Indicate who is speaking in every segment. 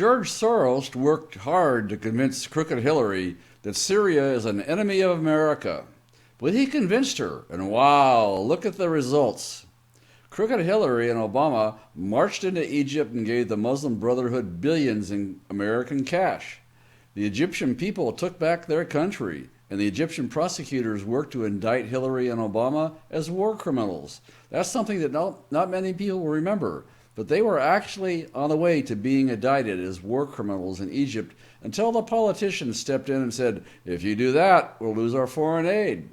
Speaker 1: George Soros worked hard to convince crooked Hillary that Syria is an enemy of America. But he convinced her, and wow, look at the results. Crooked Hillary and Obama marched into Egypt and gave the Muslim Brotherhood billions in American cash. The Egyptian people took back their country, and the Egyptian prosecutors worked to indict Hillary and Obama as war criminals. That's something that not many people will remember, but they were actually on the way to being indicted as war criminals in Egypt until the politicians stepped in and said, if you do that, we'll lose our foreign aid.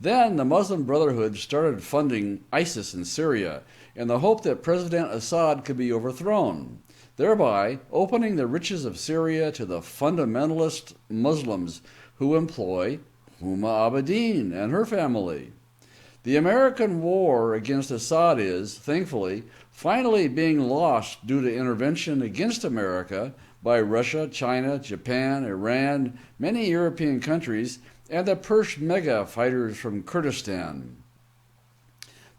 Speaker 1: Then the Muslim Brotherhood started funding ISIS in Syria in the hope that President Assad could be overthrown, thereby opening the riches of Syria to the fundamentalist Muslims who employ Huma Abedin and her family. The American war against Assad is, thankfully, finally being lost due to intervention against America by Russia, China, Japan, Iran, many European countries, and the Peshmerga fighters from Kurdistan.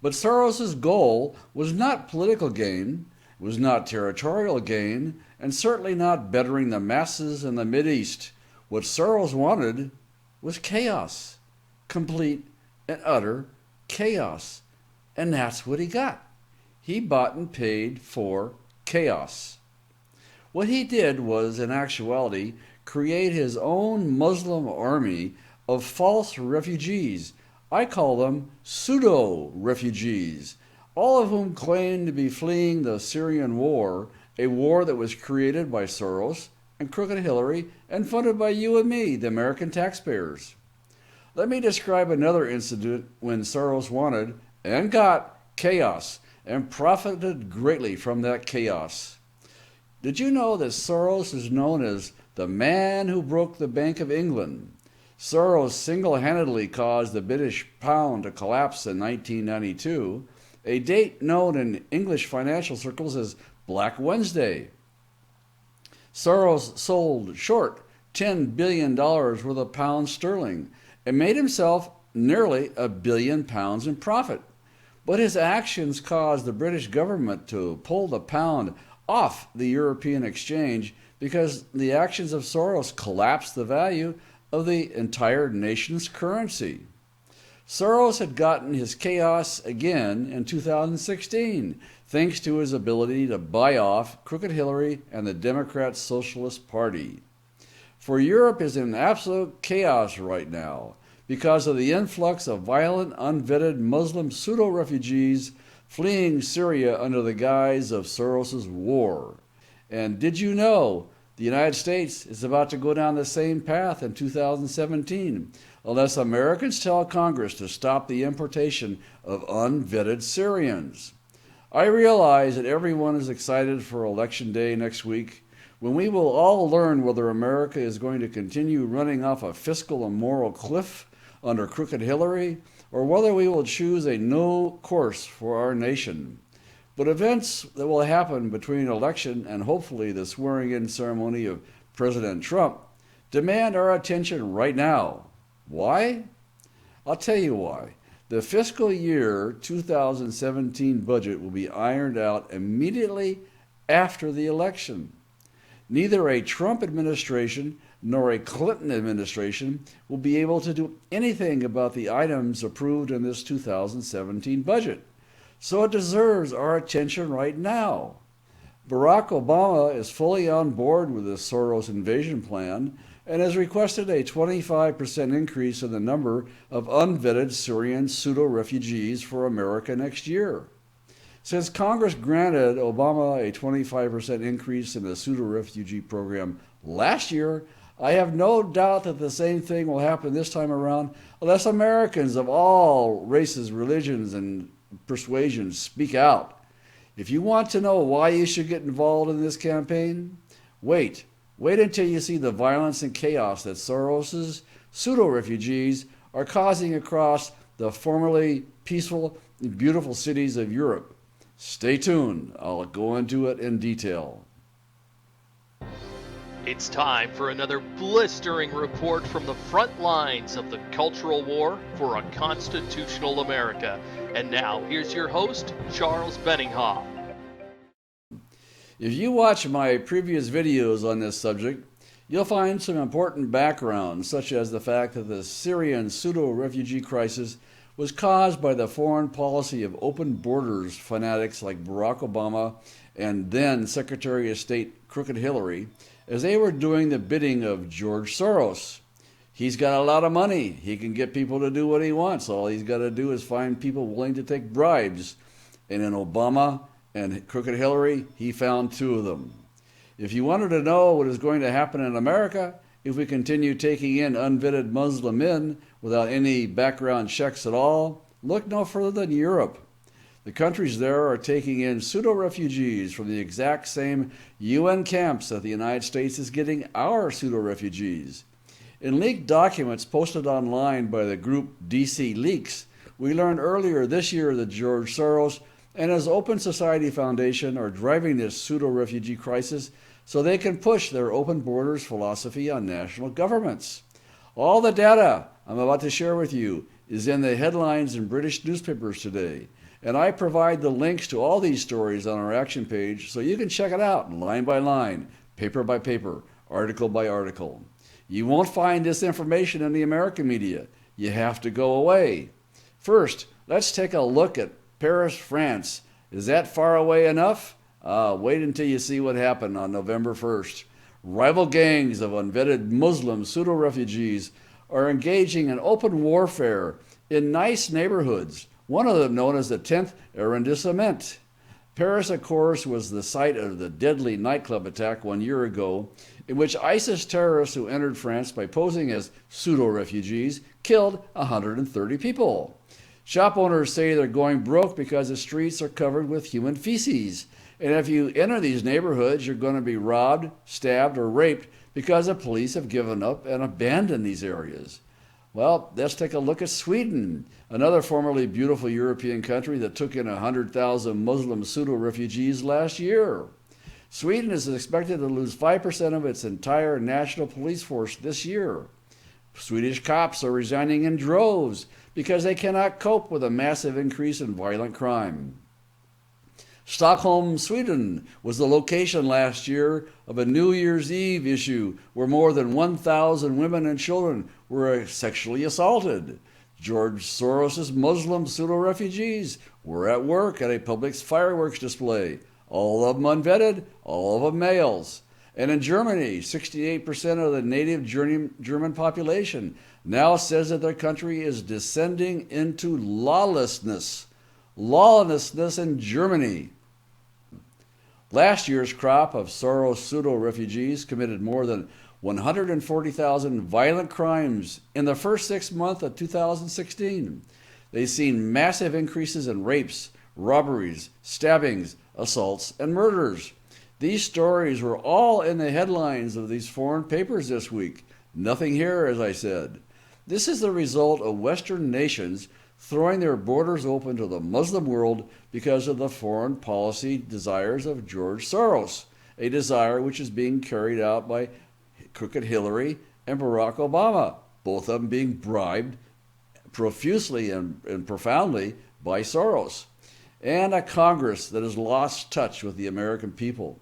Speaker 1: But Soros' goal was not political gain, was not territorial gain, and certainly not bettering the masses in the Mideast. What Soros wanted was chaos, complete and utter chaos. And that's what he got. He bought and paid for chaos. What he did was, in actuality, create his own Muslim army of false refugees. I call them pseudo-refugees, all of whom claim to be fleeing the Syrian war, a war that was created by Soros and crooked Hillary and funded by you and me, the American taxpayers. Let me describe another incident when Soros wanted and got chaos and profited greatly from that chaos. Did you know that Soros is known as the man who broke the Bank of England? Soros single-handedly caused the British pound to collapse in 1992, a date known in English financial circles as Black Wednesday. Soros sold short $10 billion worth of pounds sterling and made himself nearly £1 billion in profit. But his actions caused the British government to pull the pound off the European exchange because the actions of Soros collapsed the value of the entire nation's currency. Soros had gotten his chaos again in 2016, thanks to his ability to buy off crooked Hillary and the Democrat Socialist Party. For Europe is in absolute chaos right now because of the influx of violent, unvetted Muslim pseudo-refugees fleeing Syria under the guise of Soros' war. And did you know the United States is about to go down the same path in 2017 unless Americans tell Congress to stop the importation of unvetted Syrians? I realize that everyone is excited for Election Day next week, when we will all learn whether America is going to continue running off a fiscal and moral cliff under crooked Hillary, or whether we will choose a new course for our nation. But events that will happen between election and hopefully the swearing-in ceremony of President Trump demand our attention right now. Why? I'll tell you why. The fiscal year 2017 budget will be ironed out immediately after the election. Neither a Trump administration nor a Clinton administration will be able to do anything about the items approved in this 2017 budget. So it deserves our attention right now. Barack Obama is fully on board with the Soros invasion plan and has requested a 25% increase in the number of unvetted Syrian pseudo-refugees for America next year. Since Congress granted Obama a 25% increase in the pseudo-refugee program last year, I have no doubt that the same thing will happen this time around unless Americans of all races, religions, and persuasions speak out. If you want to know why you should get involved in this campaign, wait until you see the violence and chaos that Soros's pseudo-refugees are causing across the formerly peaceful and beautiful cities of Europe. Stay tuned. I'll go into it in detail.
Speaker 2: It's time for another blistering report from the front lines of the cultural war for a constitutional America. And now, here's your host, Charles Benninghoff.
Speaker 1: If you watch my previous videos on this subject, you'll find some important background, such as the fact that the Syrian pseudo-refugee crisis was caused by the foreign policy of open borders fanatics like Barack Obama and then Secretary of State Crooked Hillary, as they were doing the bidding of George Soros. He's got a lot of money. He can get people to do what he wants. All he's got to do is find people willing to take bribes. And in Obama and Crooked Hillary, he found two of them. If you wanted to know what is going to happen in America if we continue taking in unvetted Muslim men without any background checks at all, look no further than Europe. The countries there are taking in pseudo-refugees from the exact same UN camps that the United States is getting our pseudo-refugees. In leaked documents posted online by the group DC Leaks, we learned earlier this year that George Soros and his Open Society Foundation are driving this pseudo-refugee crisis so they can push their open borders philosophy on national governments. All the data I'm about to share with you is in the headlines in British newspapers today, and I provide the links to all these stories on our action page so you can check it out line by line, paper by paper, article by article. You won't find this information in the American media. You have to go away. First, let's take a look at Paris, France. Is that far away enough? Wait until you see what happened on November 1st. Rival gangs of unvetted Muslim pseudo-refugees are engaging in open warfare in nice neighborhoods, one of them known as the 10th arrondissement. Paris, of course, was the site of the deadly nightclub attack 1 year ago, in which ISIS terrorists who entered France by posing as pseudo-refugees killed 130 people. Shop owners say they're going broke because the streets are covered with human feces. And if you enter these neighborhoods, you're going to be robbed, stabbed, or raped because the police have given up and abandoned these areas. Well, let's take a look at Sweden, another formerly beautiful European country that took in 100,000 Muslim pseudo-refugees last year. Sweden is expected to lose 5% of its entire national police force this year. Swedish cops are resigning in droves because they cannot cope with a massive increase in violent crime. Stockholm, Sweden was the location last year of a New Year's Eve issue where more than 1,000 women and children were sexually assaulted. George Soros' Muslim pseudo-refugees were at work at a public fireworks display, all of them unvetted, all of them males. And in Germany, 68% of the native German population now says that their country is descending into lawlessness. Lawlessness in Germany. Last year's crop of Soros pseudo-refugees committed more than 140,000 violent crimes in the first 6 months of 2016. They've seen massive increases in rapes, robberies, stabbings, assaults, and murders. These stories were all in the headlines of these foreign papers this week. Nothing here, as I said. This is the result of Western nations throwing their borders open to the Muslim world because of the foreign policy desires of George Soros, a desire which is being carried out by Crooked Hillary and Barack Obama, both of them being bribed profusely and profoundly by Soros, and a Congress that has lost touch with the American people.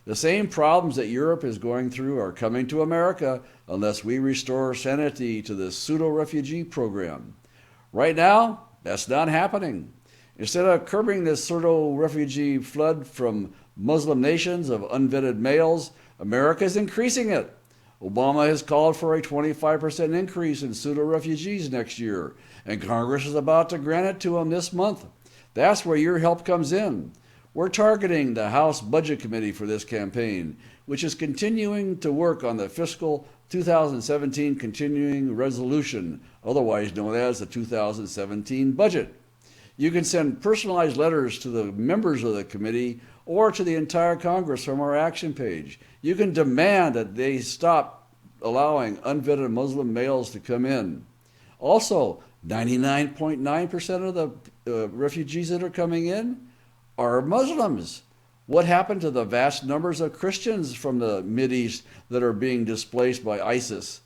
Speaker 1: The same problems that Europe is going through are coming to America unless we restore sanity to the pseudo-refugee program. Right now, that's not happening. Instead of curbing this pseudo-refugee flood from Muslim nations of unvetted males, America is increasing it. Obama has called for a 25% increase in pseudo-refugees next year, and Congress is about to grant it to him this month. That's where your help comes in. We're targeting the House Budget Committee for this campaign, which is continuing to work on the fiscal 2017 continuing resolution, otherwise known as the 2017 budget. You can send personalized letters to the members of the committee or to the entire Congress from our action page. You can demand that they stop allowing unvetted Muslim males to come in. Also, 99.9% of the refugees that are coming in are Muslims. What happened to the vast numbers of Christians from the Mideast that are being displaced by ISIS?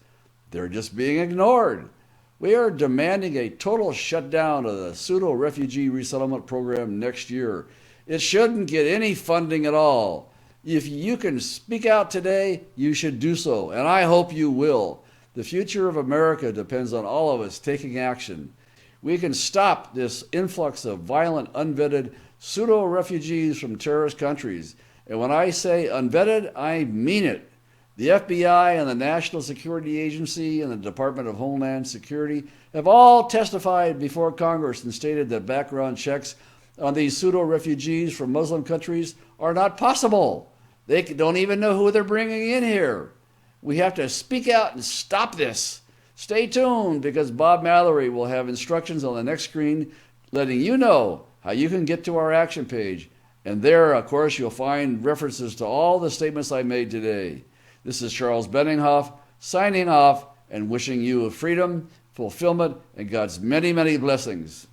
Speaker 1: They're just being ignored. We are demanding a total shutdown of the pseudo-refugee resettlement program next year. It shouldn't get any funding at all. If you can speak out today, you should do so, and I hope you will. The future of America depends on all of us taking action. We can stop this influx of violent, unvetted pseudo-refugees from terrorist countries. And when I say unvetted, I mean it. The FBI and the National Security Agency and the Department of Homeland Security have all testified before Congress and stated that background checks on these pseudo-refugees from Muslim countries are not possible. They don't even know who they're bringing in here. We have to speak out and stop this. Stay tuned, because Bob Mallory will have instructions on the next screen letting you know how you can get to our action page. And there, of course, you'll find references to all the statements I made today. This is Charles Benninghoff signing off and wishing you freedom, fulfillment, and God's many, many blessings.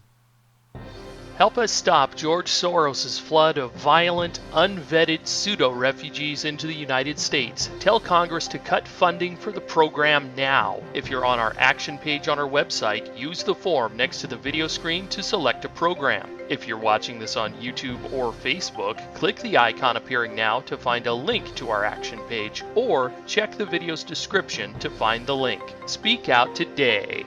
Speaker 2: Help us stop George Soros' flood of violent, unvetted pseudo-refugees into the United States. Tell Congress to cut funding for the program now. If you're on our action page on our website, use the form next to the video screen to select a program. If you're watching this on YouTube or Facebook, click the icon appearing now to find a link to our action page, or check the video's description to find the link. Speak out today.